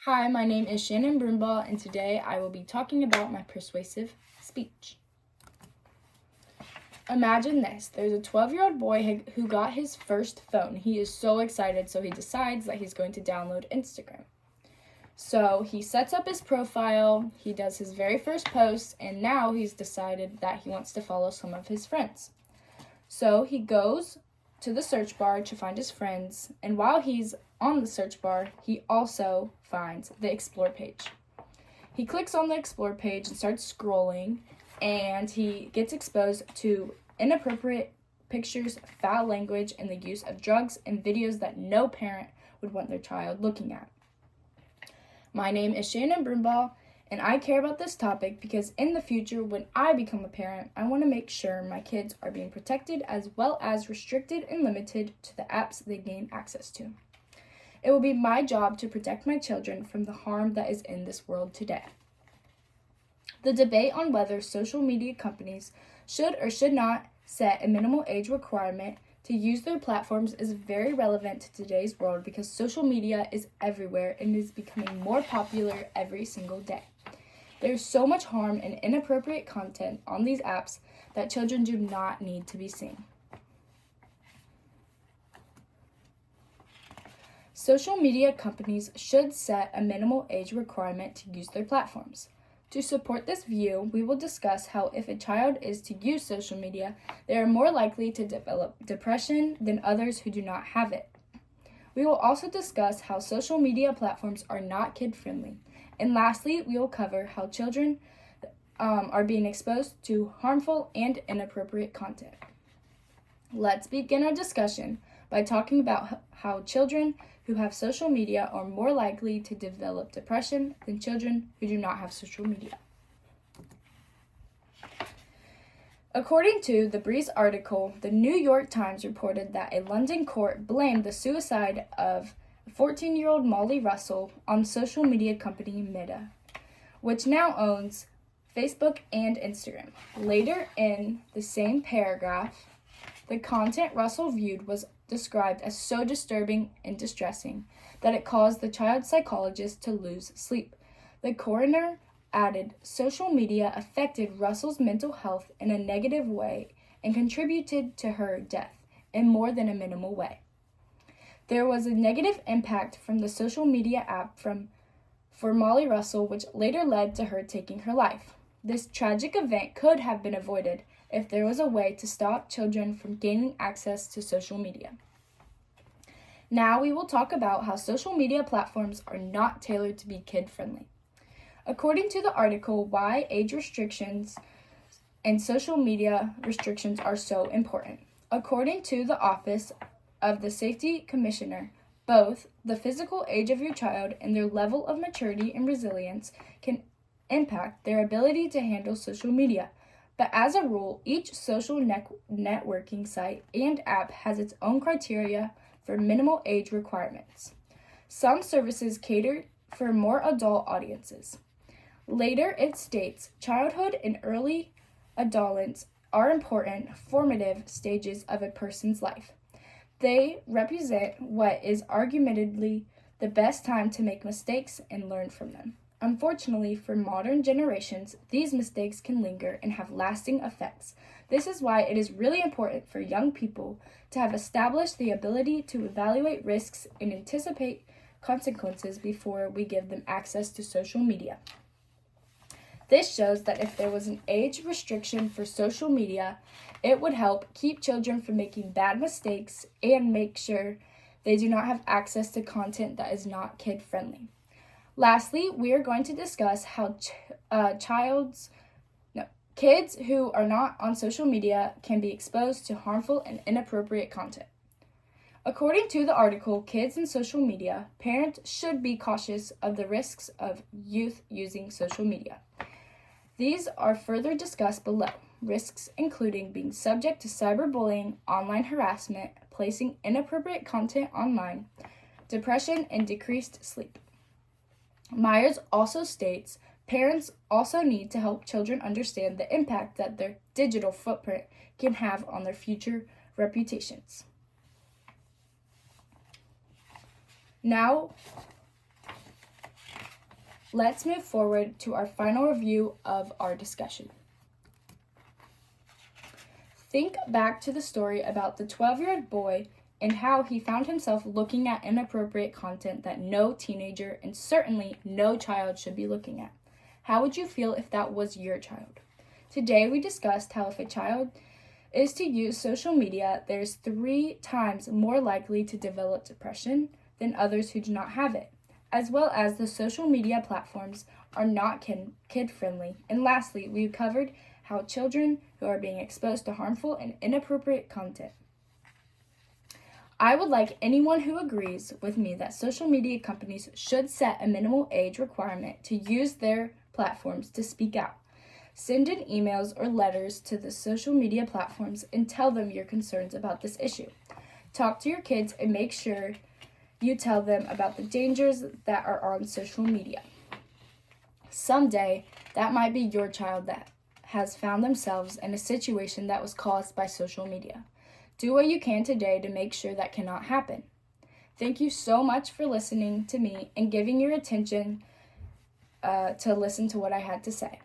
Hi, my name is Shannon Broombaugh, and today I will be talking about my persuasive speech. Imagine this. There's a 12-year-old boy who got his first phone. He is so excited, so he decides that he's going to download Instagram. So he sets up his profile, he does his very first post, and now he's decided that he wants to follow some of his friends. So he goes to the search bar to find his friends, and while he's on the search bar, he also finds the Explore page. He clicks on the Explore page and starts scrolling, and he gets exposed to inappropriate pictures, foul language, and the use of drugs and videos that no parent would want their child looking at. My name is Shannon Broombaugh, and I care about this topic because in the future, when I become a parent, I want to make sure my kids are being protected as well as restricted and limited to the apps they gain access to. It will be my job to protect my children from the harm that is in this world today. The debate on whether social media companies should or should not set a minimal age requirement to use their platforms is very relevant to today's world because social media is everywhere and is becoming more popular every single day. There's so much harm and inappropriate content on these apps that children do not need to be seeing. Social media companies should set a minimal age requirement to use their platforms. To support this view, we will discuss how if a child is to use social media, they are more likely to develop depression than others who do not have it. We will also discuss how social media platforms are not kid-friendly. And lastly, we will cover how children are being exposed to harmful and inappropriate content. Let's begin our discussion by talking about how children who have social media are more likely to develop depression than children who do not have social media. According to the Breeze article, the New York Times reported that a London court blamed the suicide of 14-year-old Molly Russell on social media company Meta, which now owns Facebook and Instagram. Later in the same paragraph, the content Russell viewed was described as so disturbing and distressing that it caused the child psychologist to lose sleep. The coroner added social media affected Russell's mental health in a negative way and contributed to her death in more than a minimal way. There was a negative impact from the social media app for Molly Russell, which later led to her taking her life. This tragic event could have been avoided if there was a way to stop children from gaining access to social media. Now we will talk about how social media platforms are not tailored to be kid-friendly. According to the article, why age restrictions and social media restrictions are so important. According to the Office of the Safety Commissioner, both the physical age of your child and their level of maturity and resilience can impact their ability to handle social media. But as a rule, each social networking site and app has its own criteria for minimal age requirements. Some services cater for more adult audiences. Later, it states childhood and early adolescence are important, formative stages of a person's life. They represent what is arguably the best time to make mistakes and learn from them. Unfortunately, for modern generations, these mistakes can linger and have lasting effects. This is why it is really important for young people to have established the ability to evaluate risks and anticipate consequences before we give them access to social media. This shows that if there was an age restriction for social media, it would help keep children from making bad mistakes and make sure they do not have access to content that is not kid-friendly. Lastly, we are going to discuss how kids who are not on social media can be exposed to harmful and inappropriate content. According to the article, Kids and Social Media, parents should be cautious of the risks of youth using social media. These are further discussed below. Risks including being subject to cyberbullying, online harassment, placing inappropriate content online, depression, and decreased sleep. Myers also states parents also need to help children understand the impact that their digital footprint can have on their future reputations. Now, Let's move forward to our final review of our discussion. Think back to the story about the 12-year-old boy and how he found himself looking at inappropriate content that no teenager and certainly no child should be looking at. How would you feel if that was your child? Today we discussed how if a child is to use social media, there's 3 times more likely to develop depression than others who do not have it, as well as the social media platforms are not kid-friendly. And lastly, we covered how children who are being exposed to harmful and inappropriate content. I would like anyone who agrees with me that social media companies should set a minimal age requirement to use their platforms to speak out. Send in emails or letters to the social media platforms and tell them your concerns about this issue. Talk to your kids and make sure you tell them about the dangers that are on social media. Someday, that might be your child that has found themselves in a situation that was caused by social media. Do what you can today to make sure that cannot happen. Thank you so much for listening to me and giving your attention to listen to what I had to say.